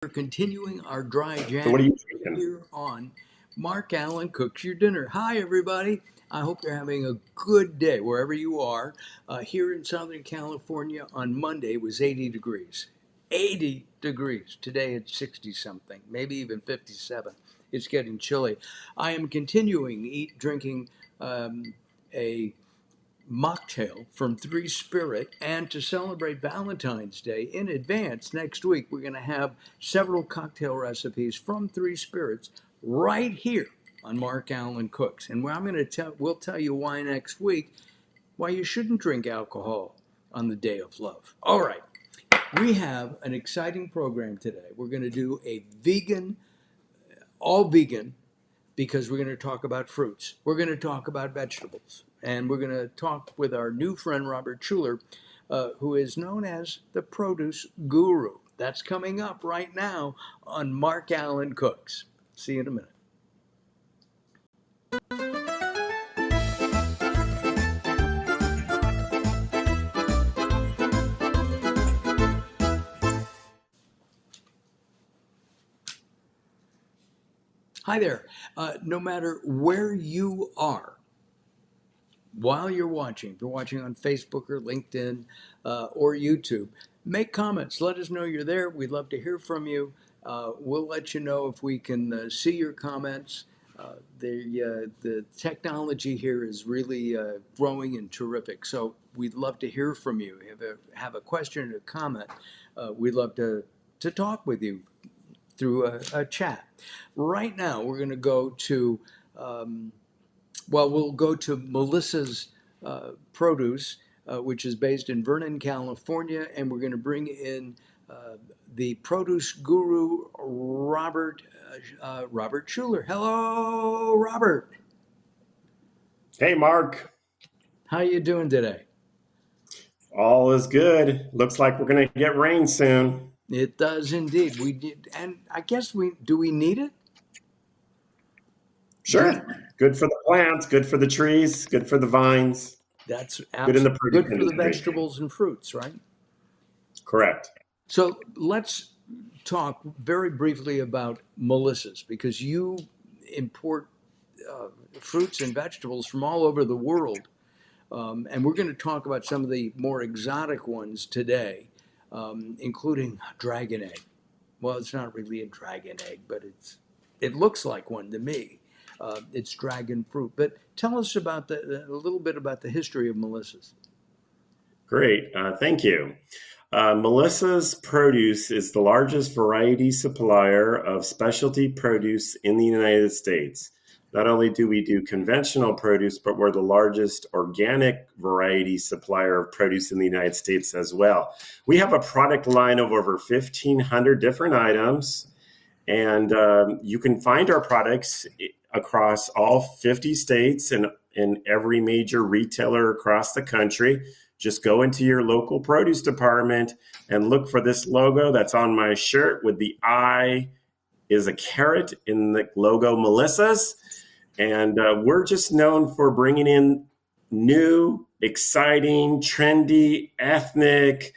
We're continuing our dry So what are January you drinking? here on Mark Alyn Cooks Your Dinner. Hi, everybody. I hope you're having a good day wherever you are. Here in Southern California on Monday it was 80 degrees. 80 degrees. Today it's 60 something, maybe even 57. It's getting chilly. I am continuing drinking a mocktail from Three Spirit. And to celebrate Valentine's Day in advance, next week we're going to have several cocktail recipes from Three Spirits right here on Mark Alyn Cooks. And we'll tell you why next week, why you shouldn't drink alcohol on the day of love. All right, we have an exciting program today. We're going to do a all vegan, because we're going to talk about fruits. We're going to talk about vegetables. And we're going to talk with our new friend, Robert Scheuller, who is known as the Produce Guru. That's coming up right now on Mark Alyn Cooks. See you in a minute. Hi there. No matter where you are, while you're watching, if you're watching on Facebook or LinkedIn or YouTube, make comments. Let us know you're there. We'd love to hear from you. We'll let you know if we can see your comments. The technology here is really growing and terrific. So we'd love to hear from you. If you have a question or a comment, we'd love to talk with you through a chat. Right now, we're going to go to we'll go to Melissa's Produce, which is based in Vernon, California, and we're going to bring in the Produce Guru Robert Scheuller. Hello, Robert. Hey, Mark. How you doing today? All is good. Looks like we're going to get rain soon. It does indeed. We did, and I guess we need it. Sure. Good for the plants, good for the trees, good for the vines, That's good in the absolutely produce good for the industry. vegetables and fruits, right? Correct. So let's talk very briefly about Melissa's, because you import fruits and vegetables from all over the world. And we're going to talk about some of the more exotic ones today, including dragon egg. Well, it's not really a dragon egg, but it looks like one to me. It's dragon fruit. But tell us about a little bit about the history of Melissa's. Great. Thank you. Melissa's Produce is the largest variety supplier of specialty produce in the United States. Not only do we do conventional produce, but we're the largest organic variety supplier of produce in the United States as well. We have a product line of over 1,500 different items, and you can find our products across all 50 states and in every major retailer across the country. Just go into your local produce department and look for this logo that's on my shirt with the eye is a carrot in the logo Melissa's. And we're just known for bringing in new, exciting, trendy, ethnic,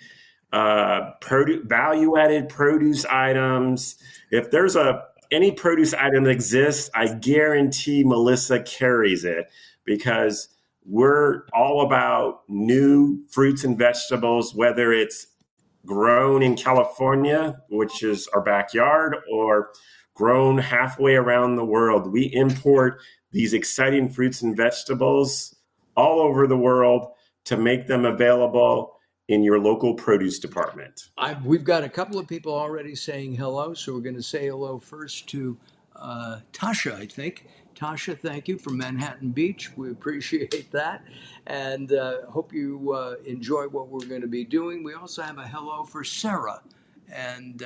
value-added produce items. If there's any produce item that exists, I guarantee Melissa carries it, because we're all about new fruits and vegetables, whether it's grown in California, which is our backyard, or grown halfway around the world. We import these exciting fruits and vegetables all over the world to make them available in your local produce department. We've got a couple of people already saying hello, so we're going to say hello first to Tasha, I think. Tasha, thank you from Manhattan Beach. We appreciate that, and hope you enjoy what we're going to be doing. We also have a hello for Sarah, and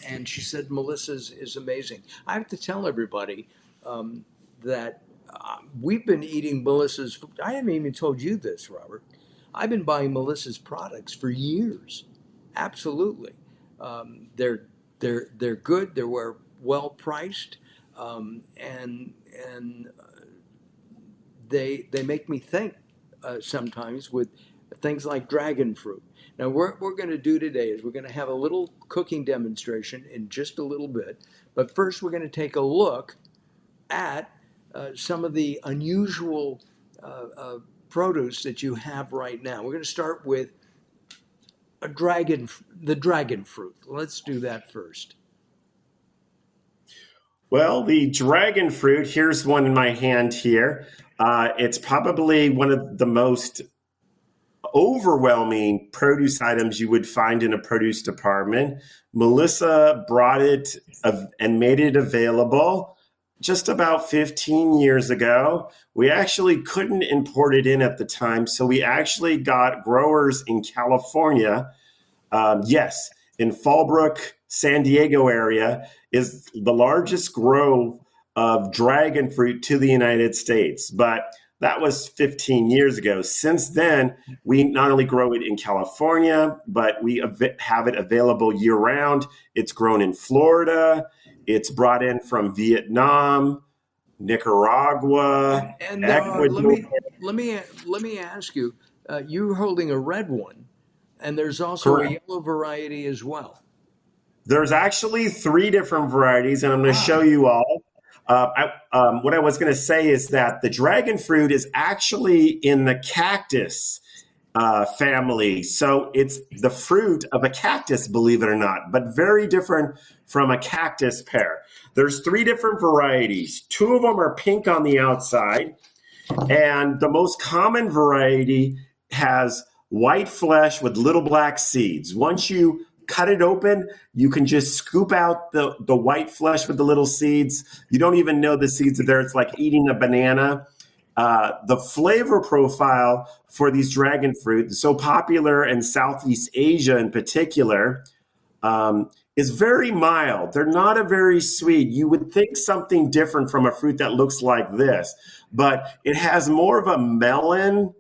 and she said Melissa's is amazing. I have to tell everybody that we've been eating Melissa's. I haven't even told you this, Robert. I've been buying Melissa's products for years. Absolutely, they're good. They're well priced, and they make me think sometimes with things like dragon fruit. Now, what we're going to do today is we're going to have a little cooking demonstration in just a little bit. But first, we're going to take a look at some of the unusual produce that you have right now. We're going to start with the dragon fruit. Let's do that first. Well, the dragon fruit, here's one in my hand here. It's probably one of the most overwhelming produce items you would find in a produce department. Melissa brought it and made it available just about 15 years ago. We actually couldn't import it in at the time, so we actually got growers in California. Yes, in Fallbrook, San Diego area is the largest grove of dragon fruit to the United States. But that was 15 years ago. Since then, we not only grow it in California, but we have it available year round. It's grown in Florida. It's brought in from Vietnam, Nicaragua, And Ecuador. let me ask you. You're holding a red one, and there's also a Correct. yellow variety as well. There's actually three different varieties, and I'm going to show you all. What I was going to say is that the dragon fruit is actually in the cactus family. So it's the fruit of a cactus, believe it or not, but very different from a cactus pear. There's three different varieties. Two of them are pink on the outside, and the most common variety has white flesh with little black seeds. Once you cut it open, you can just scoop out the white flesh with the little seeds. You don't even know the seeds are there. It's like eating a banana. The flavor profile for these dragon fruit, so popular in Southeast Asia in particular, is very mild. They're not a very sweet. You would think something different from a fruit that looks like this, but it has more of a melon,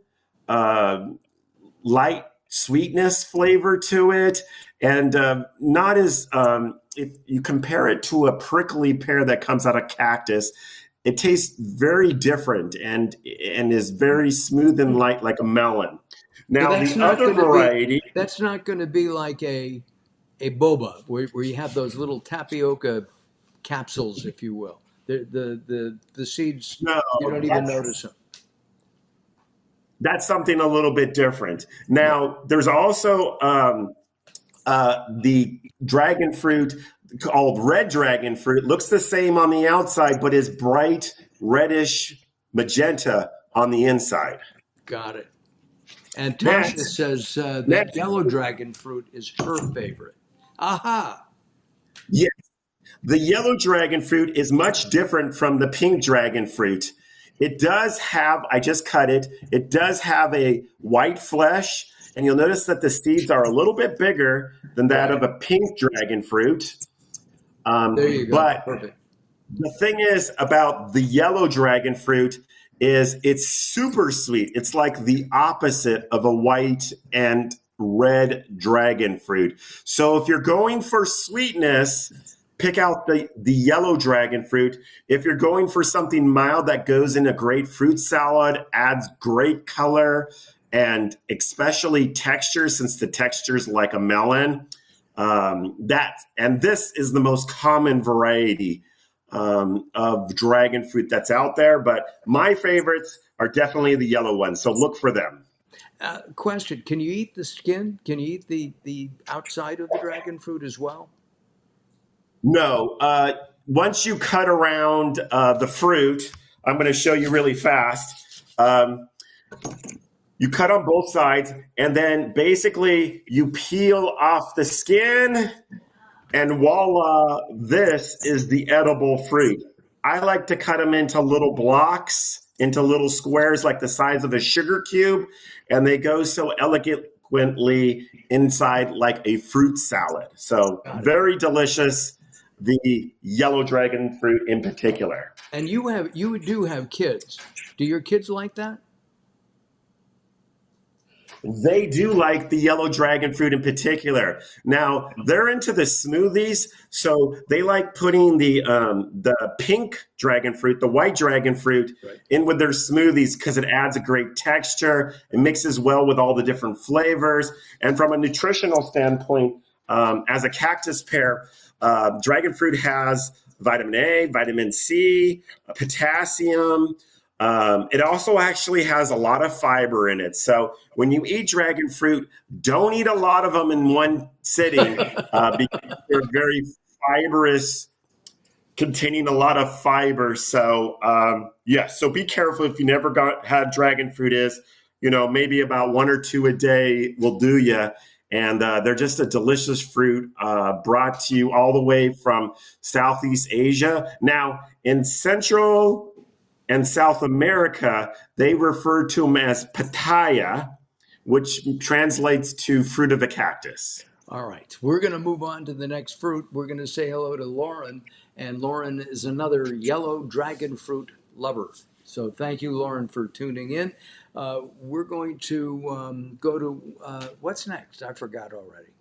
light sweetness flavor to it, and not as if you compare it to a prickly pear that comes out of cactus, it tastes very different and is very smooth and light like a melon. So Now the other variety, that's not going to be like a boba where you have those little tapioca capsules, if you will. The seeds, no, you don't even notice them. that's something a little bit different. Yeah. Now there's also the dragon fruit called red dragon fruit. Looks the same on the outside, but is bright reddish magenta on the inside. Got it. And Tasha Next, says that next, yellow dragon fruit is her favorite. Aha. yes, the yellow dragon fruit is much different from the pink dragon fruit. It does have, I just cut it, it does have a white flesh, and you'll notice that the seeds are a little bit bigger than that of a pink dragon fruit. There you go. But Perfect. the thing is about the yellow dragon fruit is it's super sweet. It's like the opposite of a white and red dragon fruit. So if you're going for sweetness, pick out the yellow dragon fruit. If you're going for something mild that goes in a great fruit salad, adds great color and especially texture, since the texture is like a melon, this is the most common variety of dragon fruit that's out there. But my favorites are definitely the yellow ones. So look for them. Question: can you eat the skin? Can you eat the outside of the dragon fruit as well? No, once you cut around the fruit, I'm going to show you really fast. You cut on both sides, and then basically you peel off the skin, and voila, this is the edible fruit. I like to cut them into little blocks, into little squares like the size of a sugar cube, and they go so elegantly inside like a fruit salad. So very delicious, the yellow dragon fruit in particular. And you do have kids. Do your kids like that? They do like the yellow dragon fruit in particular. Now they're into the smoothies, so they like putting the pink dragon fruit, the white dragon fruit, Right. in with their smoothies because it adds a great texture. It mixes well with all the different flavors, and from a nutritional standpoint, as a cactus pear, dragon fruit has vitamin A, vitamin C, potassium. It also actually has a lot of fiber in it. So when you eat dragon fruit, don't eat a lot of them in one sitting because they're very fibrous, containing a lot of fiber. So so be careful if you never had dragon fruit. Maybe about 1 or 2 a day will do you. And they're just a delicious fruit brought to you all the way from Southeast Asia. Now, in Central and South America, they refer to them as pitaya, which translates to fruit of the cactus. All right, we're going to move on to the next fruit. We're going to say hello to Lauren, and Lauren is another yellow dragon fruit lover. So thank you, Lauren, for tuning in. We're going to go to what's next? I forgot already.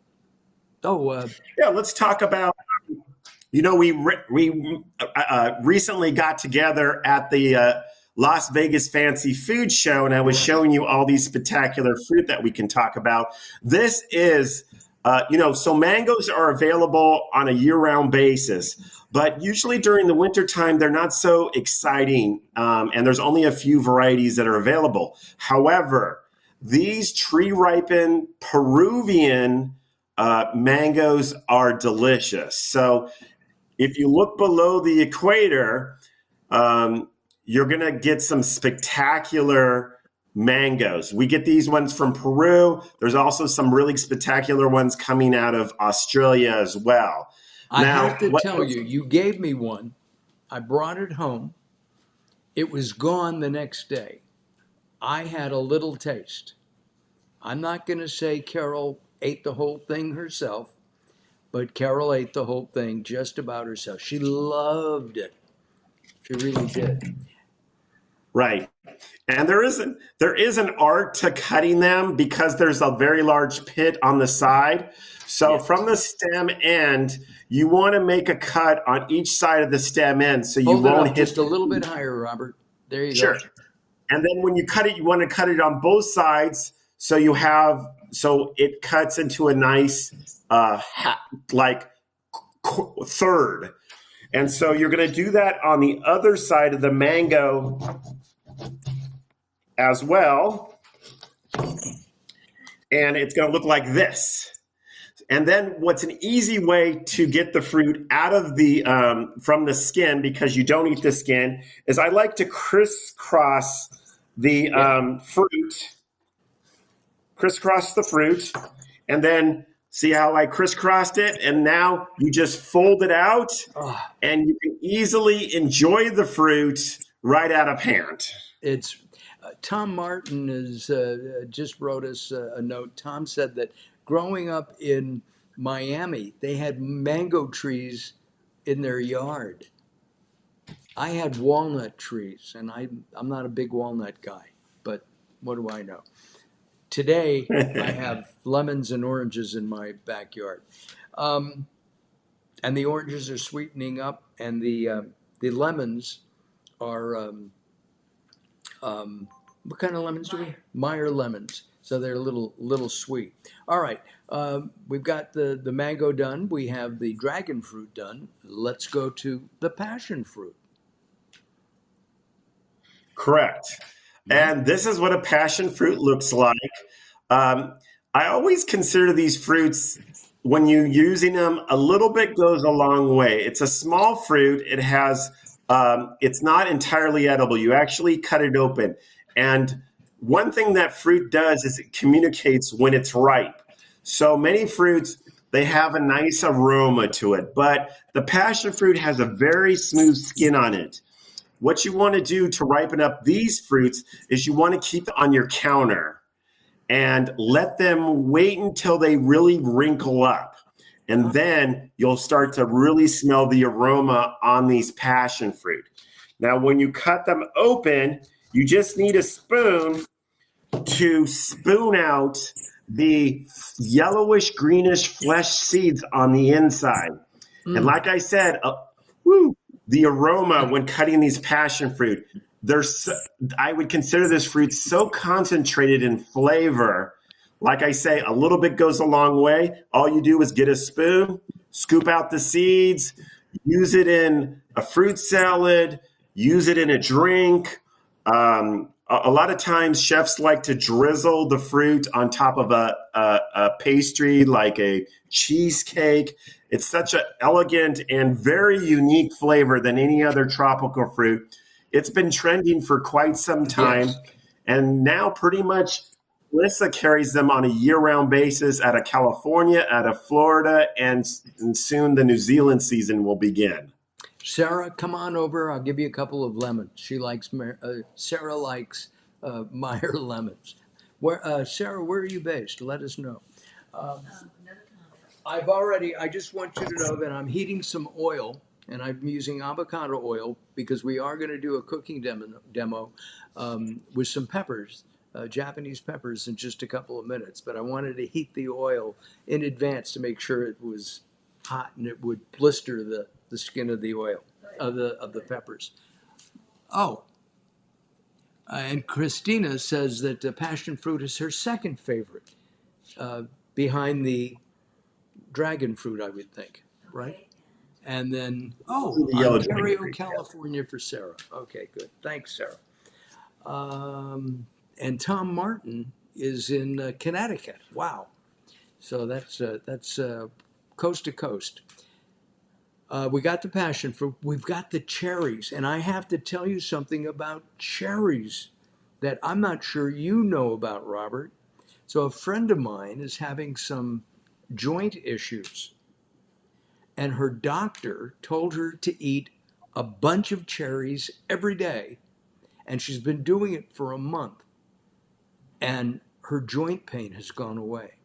Let's talk about. We recently got together at the Las Vegas Fancy Food Show, and I was showing you all these spectacular fruit that we can talk about. This is, so mangoes are available on a year-round basis, but usually during the wintertime, they're not so exciting, and there's only a few varieties that are available. However, these tree-ripened Peruvian mangoes are delicious. So if you look below the equator, you're going to get some spectacular mangoes. We get these ones from Peru. There's also some really spectacular ones coming out of Australia as well. I have to tell you, you gave me one. I brought it home. It was gone the next day. I had a little taste. I'm not going to say Carol ate the whole thing herself, but Carol ate the whole thing just about herself. She loved it. She really did. Right. And there is an art to cutting them because there's a very large pit on the side. So from the stem end, you want to make a cut on each side of the stem end so you Hold won't it up just a little bit higher, Robert. There you go. And then when you cut it, you want to cut it on both sides so it cuts into a nice third. And so you're going to do that on the other side of the mango as well. And it's going to look like this. And then what's an easy way to get the fruit out of from the skin, because you don't eat the skin, is I like to crisscross the fruit, and then see how I crisscrossed it? And now you just fold it out, and you can easily enjoy the fruit right out of hand. It's Tom Martin just wrote us a note. Tom said that growing up in Miami, they had mango trees in their yard. I had walnut trees, and I'm not a big walnut guy, but what do I know? Today, I have lemons and oranges in my backyard. And the oranges are sweetening up, and the lemons are, what kind of lemons do we have? Meyer lemons. So they're a little sweet. All right, we've got the mango done. We have the dragon fruit done. Let's go to the passion fruit. Correct. And this is what a passion fruit looks like. I always consider these fruits, when you're using them, a little bit goes a long way. It's a small fruit. It has, it's not entirely edible. You actually cut it open. And one thing that fruit does is it communicates when it's ripe. So many fruits, they have a nice aroma to it, but the passion fruit has a very smooth skin on it. What you want to do to ripen up these fruits is you want to keep it on your counter and let them wait until they really wrinkle up. And then you'll start to really smell the aroma on these passion fruit. Now, when you cut them open, you just need a spoon to spoon out the yellowish greenish flesh seeds on the inside. And Mm. like I said, woo, the aroma when cutting these passion fruit, there's I would consider this fruit so concentrated in flavor. Like I say, a little bit goes a long way. All you do is get a spoon, scoop out the seeds, use it in a fruit salad, use it in a drink. A lot of times, chefs like to drizzle the fruit on top of a pastry like a cheesecake. It's such an elegant and very unique flavor than any other tropical fruit. It's been trending for quite some time. Yes. And now, pretty much, Melissa carries them on a year round basis out of California, out of Florida, and soon the New Zealand season will begin. Sarah, come on over. I'll give you a couple of lemons. Sarah likes Meyer lemons. Sarah, where are you based? Let us know. I just want you to know that I'm heating some oil and I'm using avocado oil because we are going to do a cooking demo with some peppers, Japanese peppers, in just a couple of minutes. But I wanted to heat the oil in advance to make sure it was hot and it would blister the skin of the oil of the peppers. Oh, and Christina says that passion fruit is her second favorite, behind the dragon fruit, I would think, right? And then, The yellow dragon Ontario, fruit. California for Sarah. Okay, good. Thanks, Sarah. And Tom Martin is in Connecticut. Wow. So that's coast to coast. We got the passion fruit. We've got the cherries. And I have to tell you something about cherries that I'm not sure you know about, Robert. So a friend of mine is having some joint issues, and her doctor told her to eat a bunch of cherries every day, and she's been doing it for a month, and her joint pain has gone away.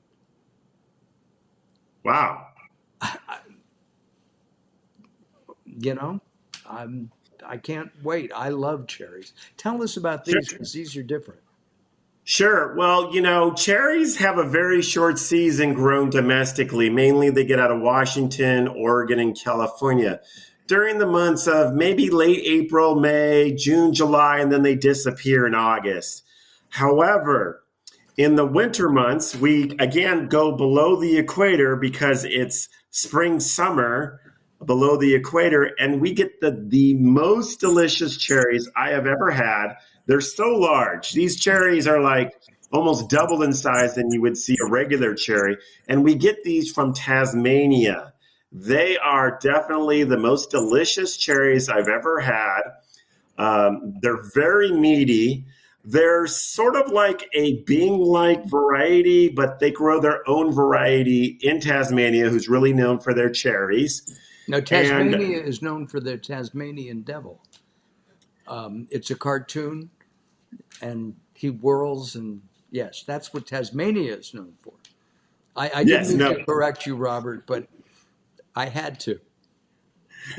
Wow. You know, I can't wait. I love cherries. Tell us about Sure. these because these are different. Sure. Well, cherries have a very short season grown domestically. Mainly they get out of Washington, Oregon, and California during the months of maybe late April, May, June, July, and then they disappear in August. However, in the winter months, we again go below the equator because it's spring, summer below the equator, and we get the most delicious cherries I have ever had. They're so large. These cherries are like almost double in size than you would see a regular cherry. And we get these from Tasmania. They are definitely the most delicious cherries I've ever had. They're very meaty. They're sort of like a Bing-like variety, but they grow their own variety in Tasmania, who's really known for their cherries. Now, And Tasmania is known for their Tasmanian devil. It's a cartoon, and he whirls, and yes, that's what Tasmania is known for. I didn't yes, mean no, to correct you, Robert, but I had to.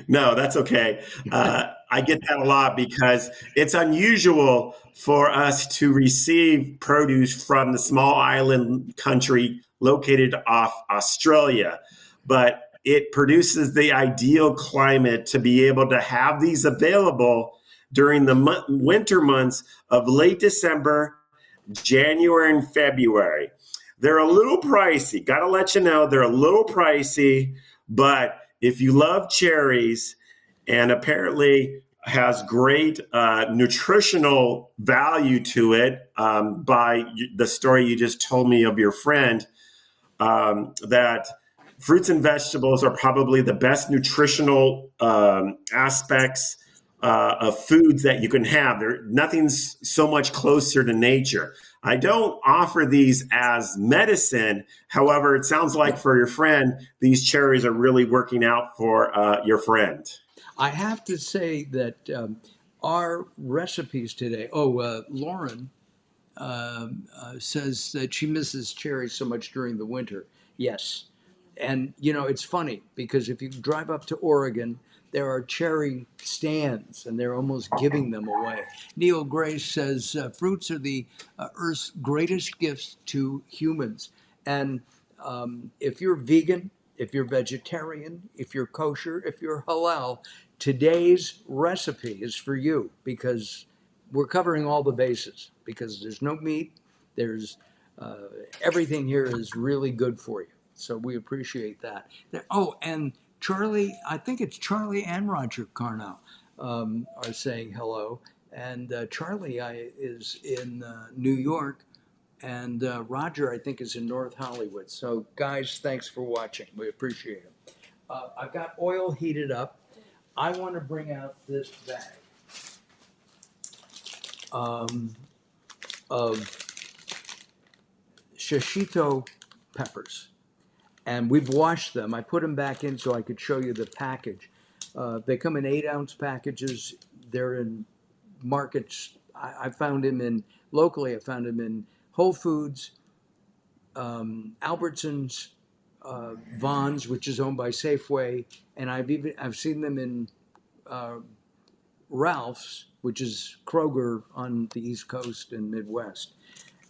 no, that's okay. I get that a lot because it's unusual for us to receive produce from the small island country located off Australia. But it produces the ideal climate to be able to have these available during the winter months of late December, January, and February. They're a little pricey. Got to let you know they're a little pricey, but if you love cherries and apparently has great nutritional value to it by the story you just told me of your friend, that fruits and vegetables are probably the best nutritional aspects of foods that you can have. Nothing's so much closer to nature. I don't offer these as medicine. However, it sounds like for your friend, these cherries are really working out for your friend. I have to say that our recipes today. Lauren says that she misses cherries so much during the winter. Yes, And you know, it's funny because if you drive up to Oregon, there are cherry stands, and they're almost giving them away. Neil Grace says fruits are the Earth's greatest gifts to humans. And if you're vegan, if you're vegetarian, if you're kosher, if you're halal, today's recipe is for you because we're covering all the bases. Because there's no meat, there's uh, everything here is really good for you. So we appreciate that. Oh, and Charlie, I think it's Charlie and Roger Carnell are saying hello. And Charlie is in New York, and Roger, I think, is in North Hollywood. So, guys, thanks for watching. We appreciate it. I've got oil heated up. I want to bring out this bag of Shishito peppers. And we've washed them. I put them back in so I could show you the package. They come in 8-ounce packages. They're in markets. I found them in locally. I found them in Whole Foods, Albertsons, Vons, which is owned by Safeway, and I've seen them in Ralph's, which is Kroger on the East Coast and Midwest.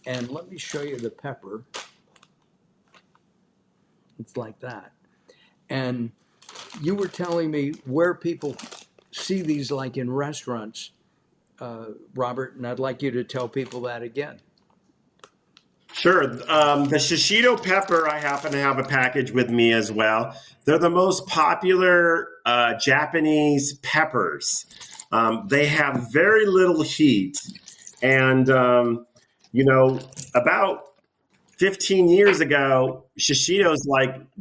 And let me show you the pepper. It's like that. And you were telling me where people see these, like in restaurants, Robert, and I'd like you to tell people that again. Sure. The Shishito pepper, I happen to have a package with me as well. They're the most popular Japanese peppers. They have very little heat. And, about 15 years ago, Shishitos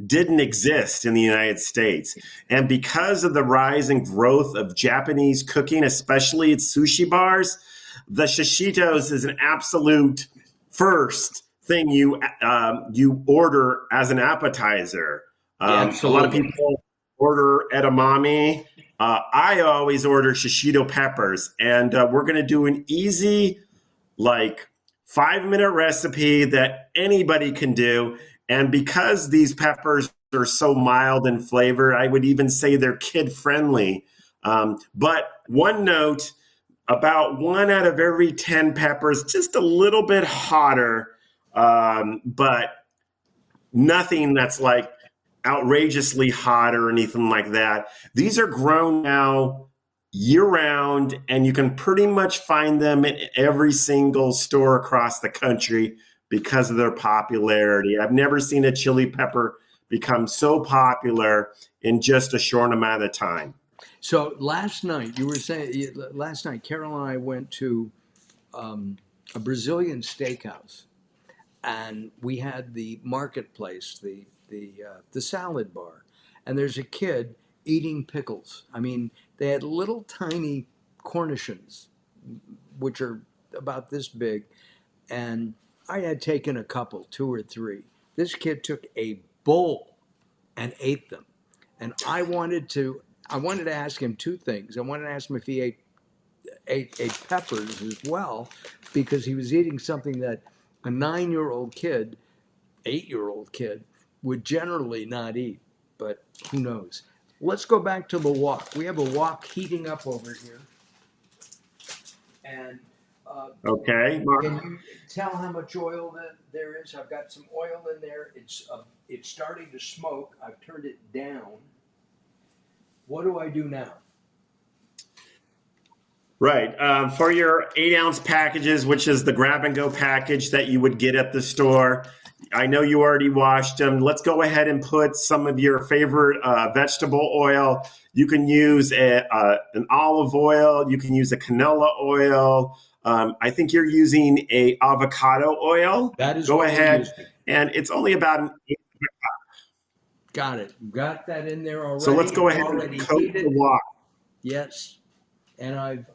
didn't exist in the United States. And because of the rise and growth of Japanese cooking, especially at sushi bars, the Shishitos is an absolute first thing you order as an appetizer. A lot of people order edamame. I always order Shishito peppers, and we're going to do an easy, 5-minute recipe that anybody can do. And because these peppers are so mild in flavor, I would even say they're kid friendly. But one note, about 1 out of every 10 peppers, just a little bit hotter, but nothing that's outrageously hot or anything like that. These are grown now year-round, and you can pretty much find them in every single store across the country because of their popularity. I've never seen a chili pepper become so popular in just a short amount of time. So last night, Carol and I went to a Brazilian steakhouse, and we had the marketplace, the salad bar, and there's a kid eating pickles. I mean, they had little tiny cornichons, which are about this big, and I had taken a couple, 2 or 3. This kid took a bowl and ate them, and I wanted to ask him 2 things. I wanted to ask him if he ate peppers as well, because he was eating something that a 9-year-old kid, 8-year-old kid would generally not eat, but who knows? Let's go back to the wok. We have a wok heating up over here. And okay, Mark. Can you tell how much oil that there is? I've got some oil in there. It's starting to smoke. I've turned it down. What do I do now? Right. For your 8-ounce packages, which is the grab-and-go package that you would get at the store, I know you already washed them. Let's go ahead and put some of your favorite vegetable oil. You can use an olive oil. You can use a canola oil. I think you're using a avocado oil. That is go ahead, and it's only about an 8 cup. Got it. Got that in there already. So let's go ahead and coat the wok. Yes, and I've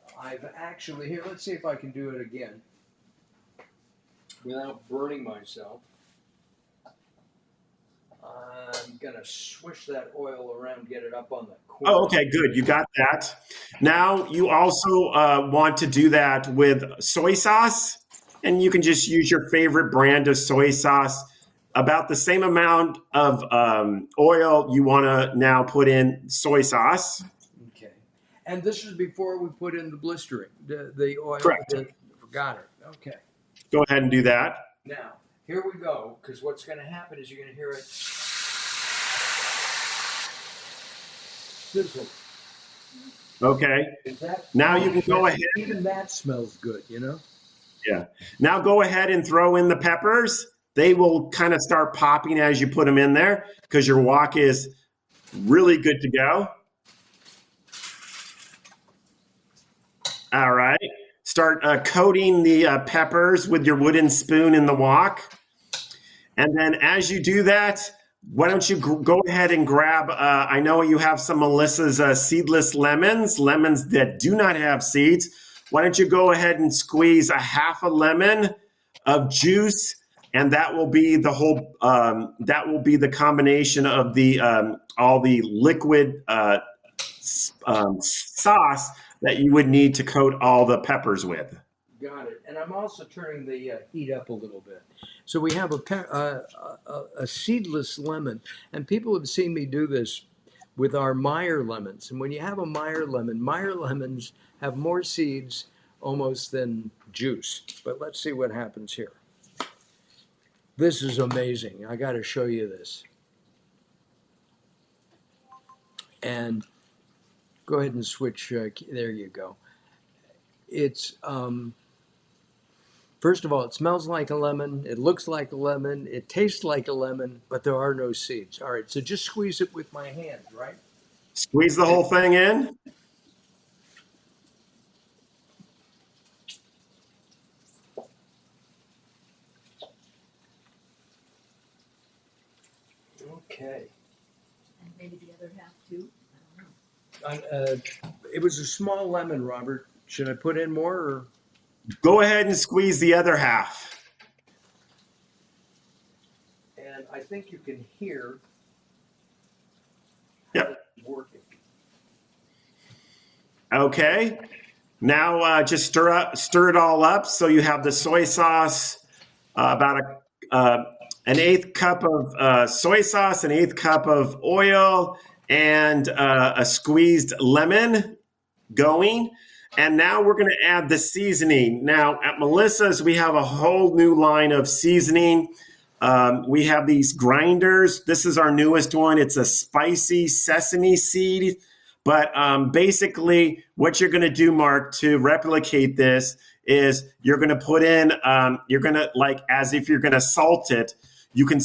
actually here. Let's see if I can do it again without burning myself. I'm going to swish that oil around, get it up on the corner. Oh, okay, good. You got that. Now you also want to do that with soy sauce, and you can just use your favorite brand of soy sauce. about the same amount of oil you want to now put in soy sauce. Okay. And this is before we put in the blistering, the oil. Correct. Got it. Okay. Go ahead and do that. Now, here we go, because what's going to happen is you're going to hear it sizzle. Okay. Now you can go ahead. Even that smells good, you know? Yeah. Now go ahead and throw in the peppers. They will kind of start popping as you put them in there because your wok is really good to go. All right. Start coating the peppers with your wooden spoon in the wok. And then as you do that, why don't you go ahead and grab, I know you have some Melissa's seedless lemons that do not have seeds. Why don't you go ahead and squeeze a half a lemon of juice, and that will be the whole, that will be the combination of the all the liquid sauce that you would need to coat all the peppers with. Got it. And I'm also turning the heat up a little bit. So we have a seedless lemon, and people have seen me do this with our Meyer lemons. And when you have a Meyer lemons have more seeds almost than juice. But let's see what happens here. This is amazing. I got to show you this. And go ahead and switch. There you go. It's first of all, it smells like a lemon. It looks like a lemon. It tastes like a lemon, but there are no seeds. All right, so just squeeze it with my hands, right? Squeeze the whole thing in. Okay. And maybe the other half too. I don't know. It was a small lemon, Robert. Should I put in more? Or? Go ahead and squeeze the other half. And I think you can hear Yep. it's working. Okay. Now just stir it all up. So you have the soy sauce, about an eighth cup of soy sauce, an eighth cup of oil, and a squeezed lemon going. And now we're going to add the seasoning. Now at Melissa's, we have a whole new line of seasoning. We have these grinders. This is our newest one. It's a spicy sesame seed. But basically what you're going to do, Mark, to replicate this is you're going to put in, you're going to, like, as if you're going to salt it, you can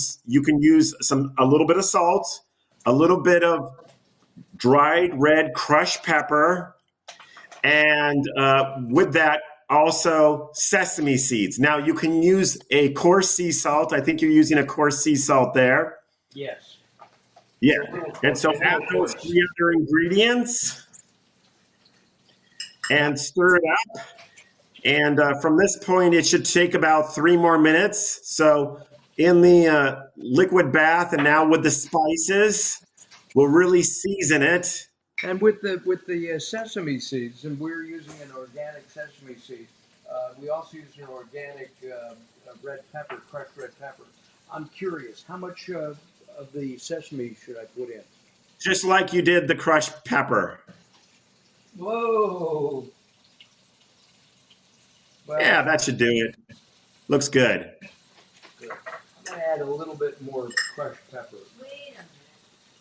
use a little bit of salt, a little bit of dried red crushed pepper, and with that, also sesame seeds. Now, you can use a coarse sea salt. I think you're using a coarse sea salt there. Yes. Yeah. And so add those three other ingredients and stir it up. And from this point, it should take about 3 more minutes. So in the liquid bath and now with the spices, we'll really season it. And with the sesame seeds, and we're using an organic sesame seed. We also use an organic red pepper, crushed red pepper. I'm curious, how much of the sesame should I put in? Just like you did the crushed pepper. Whoa! Well, Yeah, that should do it. Looks good. good. I'm gonna add a little bit more crushed pepper. Wait a minute.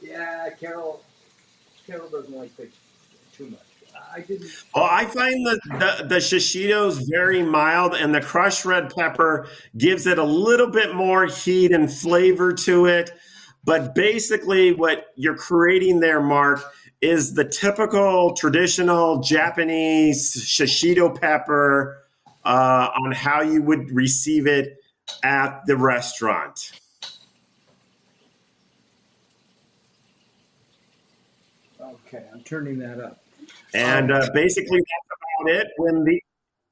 Yeah, Carol doesn't like it too much. I didn't. Well, I find the Shishito's very mild, and the crushed red pepper gives it a little bit more heat and flavor to it. But basically, what you're creating there, Mark, is the typical traditional Japanese Shishito pepper on how you would receive it at the restaurant. Okay, I'm turning that up. And basically, that's about it.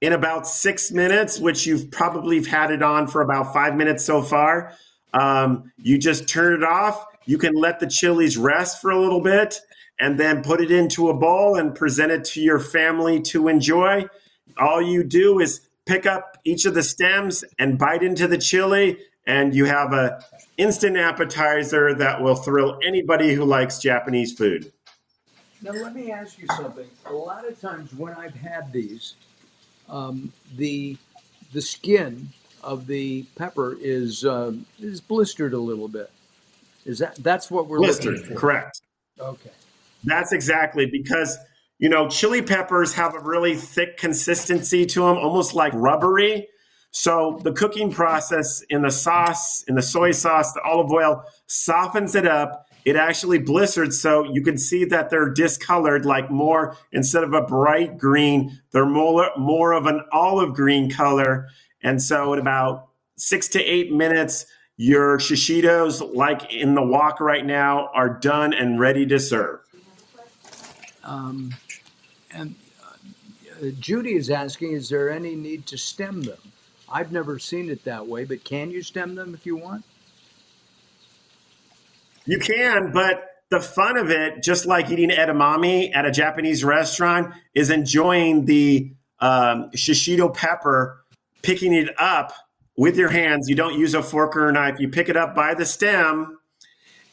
In about 6 minutes, which you've probably had it on for about 5 minutes so far, you just turn it off. You can let the chilies rest for a little bit and then put it into a bowl and present it to your family to enjoy. All you do is pick up each of the stems and bite into the chili, and you have a instant appetizer that will thrill anybody who likes Japanese food. Now, let me ask you something. A lot of times when I've had these, the skin of the pepper is blistered a little bit. That's what we're looking Blistered, for? correct. Okay. That's exactly because, chili peppers have a really thick consistency to them, almost like rubbery. So the cooking process in the sauce, in the soy sauce, the olive oil softens it up. It actually blistered, so you can see that they're discolored, like more, instead of a bright green, they're more of an olive green color. And so in about 6 to 8 minutes, your shishitos, like in the wok right now, are done and ready to serve. And Judy is asking, is there any need to stem them? I've never seen it that way, but can you stem them if you want? You can, but the fun of it, just like eating edamame at a Japanese restaurant, is enjoying the shishito pepper, picking it up with your hands. You don't use a fork or a knife. You pick it up by the stem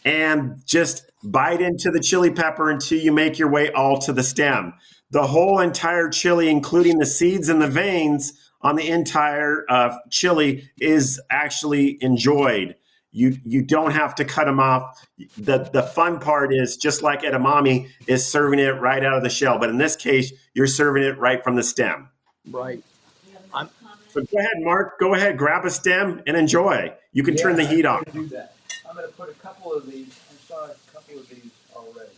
and just bite into the chili pepper until you make your way all to the stem. The whole entire chili, including the seeds and the veins on the entire chili, is actually enjoyed. You don't have to cut them off. The fun part is, just like edamame, is serving it right out of the shell. But in this case, you're serving it right from the stem. Right. So go ahead, Mark. Go ahead, grab a stem and enjoy. You can turn the heat on. Do that. I'm going to put a couple of these. I saw a couple of these already.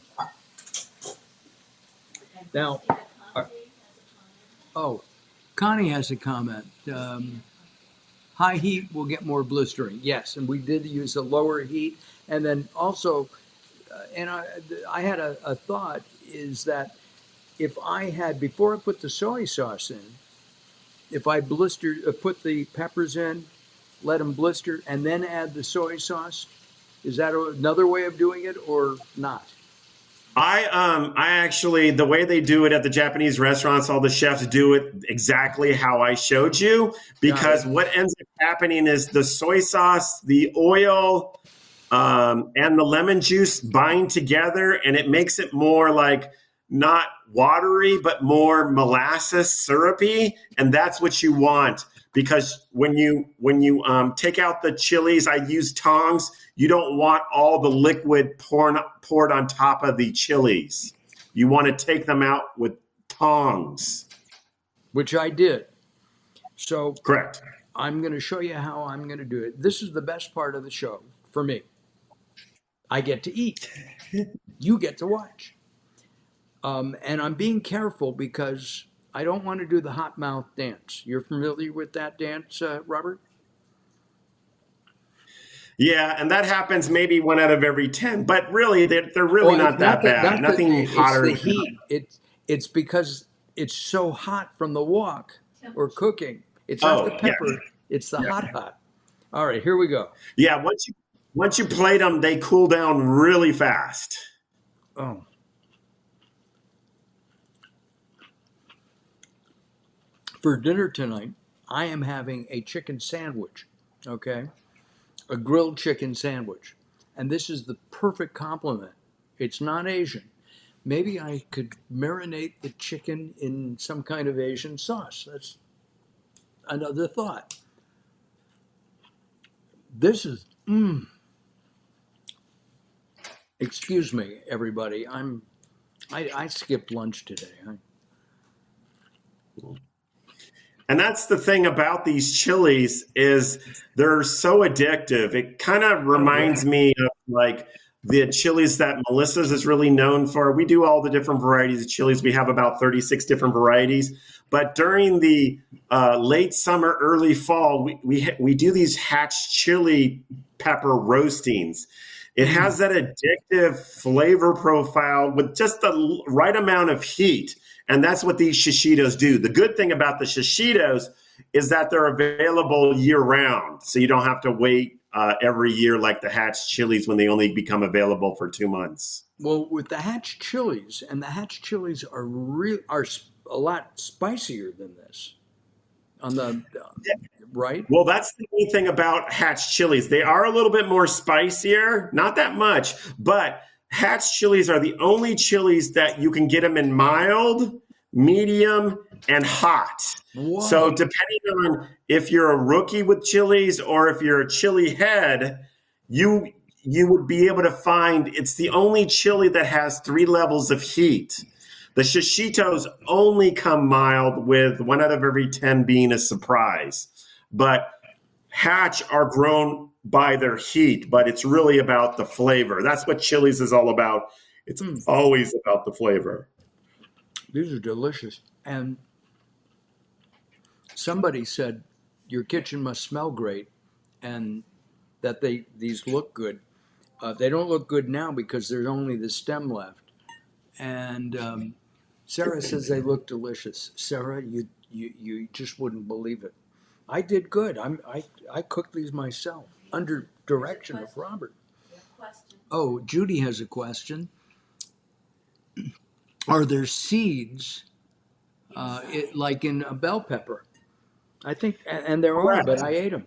Now, Connie has a comment. High heat will get more blistering. Yes, and we did use a lower heat. And then also, and I had a thought, is that if I had, before I put the soy sauce in, if I put the peppers in, let them blister, and then add the soy sauce, is that another way of doing it or not? I actually, the way they do it at the Japanese restaurants, all the chefs do it exactly how I showed you, because what ends up happening is the soy sauce, the oil, and the lemon juice bind together, and it makes it more like not watery, but more molasses syrupy. And that's what you want, because when you take out the chilies, I use tongs. You don't want all the liquid poured on top of the chilies. You want to take them out with tongs. Which I did. So Correct. I'm going to show you how I'm going to do it. This is the best part of the show for me. I get to eat. You get to watch. And I'm being careful because I don't want to do the hot mouth dance. You're familiar with that dance, Robert? Yeah, and that happens maybe 1 out of every 10, but really they're really not that bad. Nothing hotter. It's the heat. It's because it's so hot from the wok or cooking. It's not the pepper. Yeah. It's the hot. All right, here we go. Yeah, once you plate them, they cool down really fast. Oh. For dinner tonight, I am having a chicken sandwich, okay? A grilled chicken sandwich. And this is the perfect complement. It's not Asian. Maybe I could marinate the chicken in some kind of Asian sauce. That's another thought. This is, excuse me, everybody. I skipped lunch today. And that's the thing about these chilies, is they're so addictive. It kind of reminds me of like the chilies that Melissa's is really known for. We do all the different varieties of chilies. We have about 36 different varieties. But during the late summer, early fall, we do these hatch chili pepper roastings. It has that addictive flavor profile with just the right amount of heat. And that's what these shishitos do. The good thing about the shishitos is that they're available year round. So you don't have to wait every year like the hatch chilies when they only become available for 2 months. Well, with the hatch chilies, and the hatch chilies are a lot spicier than this. on the right. Well, that's the neat thing about Hatch chilies. They are a little bit more spicier, not that much, but Hatch chilies are the only chilies that you can get them in mild, medium, and hot. So Whoa. depending on if you're a rookie with chilies or if you're a chili head, you you would be able to find it's the only chili that has 3 levels of heat. The Shishitos only come mild, with 1 out of every 10 being a surprise. But Hatch are grown by their heat, but it's really about the flavor. That's what chilies is all about. It's always about the flavor. These are delicious. And somebody said your kitchen must smell great, and that these look good. They don't look good now because there's only the stem left. And Sarah says they look delicious. Sarah, you just wouldn't believe it. I did good. I cooked these myself under direction of Robert. Oh, Judy has a question. Are there seeds like in a bell pepper? I think, and there are, but Correct. I ate them.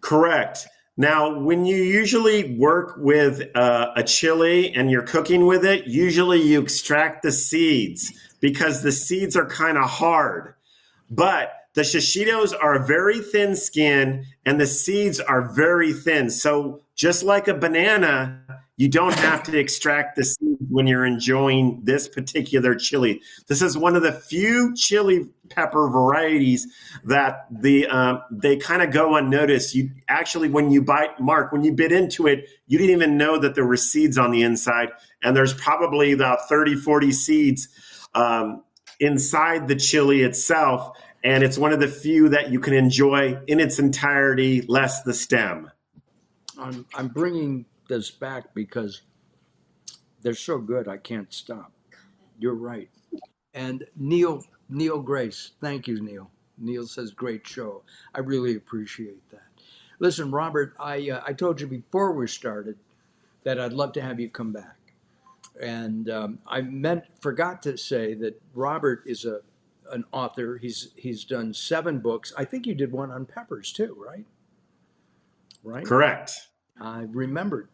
Correct. Now, when you usually work with a chili and you're cooking with it, usually you extract the seeds because the seeds are kind of hard. But the Shishitos are very thin skin and the seeds are very thin. So just like a banana, you don't have to extract the seeds when you're enjoying this particular chili. This is one of the few chili pepper varieties that they kind of go unnoticed. You actually, when you bit into it, you didn't even know that there were seeds on the inside. And there's probably about 30, 40 seeds inside the chili itself. And it's one of the few that you can enjoy in its entirety, less the stem. I'm bringing this back because they're so good. I can't stop. You're right. And Neil Grace, thank you, Neil. Neil says great show. I really appreciate that. Listen, Robert, I told you before we started that I'd love to have you come back. And forgot to say that Robert is an author. He's done 7 books. I think you did one on peppers too, right? Right. Correct. I remembered.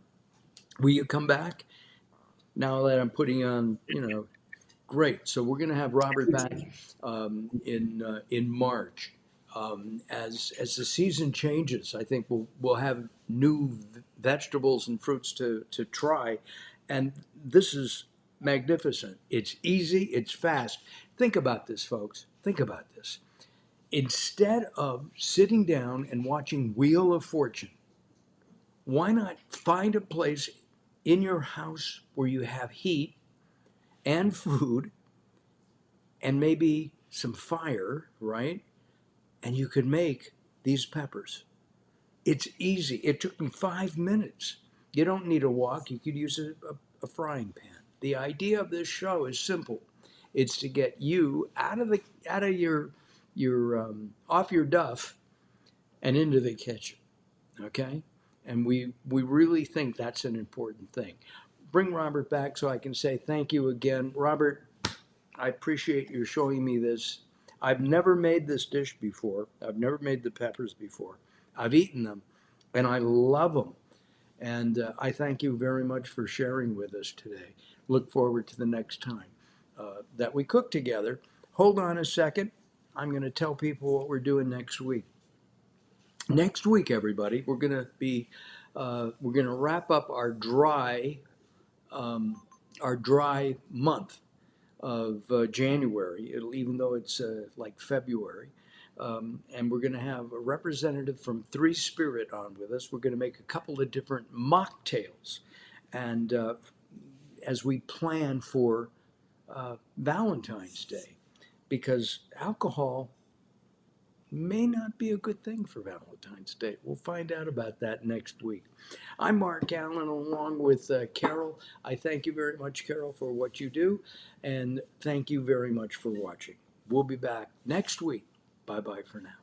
Will you come back? Now that I'm putting on, great. So we're going to have Robert back in March. As the season changes, I think we'll have new vegetables and fruits to try, and this is magnificent. It's easy. It's fast. Think about this, folks. Think about this. Instead of sitting down and watching Wheel of Fortune, why not find a place in your house where you have heat and food and maybe some fire, right? And you could make these peppers. It's easy. It took me 5 minutes. You don't need a wok. You could use a frying pan. The idea of this show is simple. It's to get you out of your off your duff and into the kitchen. Okay? And we really think that's an important thing. Bring Robert back so I can say thank you again. Robert, I appreciate you showing me this. I've never made this dish before. I've never made the peppers before. I've eaten them, and I love them. And I thank you very much for sharing with us today. Look forward to the next time that we cook together. Hold on a second. I'm going to tell people what we're doing next week. Next week, everybody, we're going to wrap up our dry month of January, even though it's like February. And we're going to have a representative from Three Spirit on with us. We're going to make a couple of different mocktails. And as we plan for Valentine's Day, because alcohol may not be a good thing for Valentine's Day. We'll find out about that next week. I'm Mark Alyn, along with Carol. I thank you very much, Carol, for what you do, and thank you very much for watching. We'll be back next week. Bye-bye for now.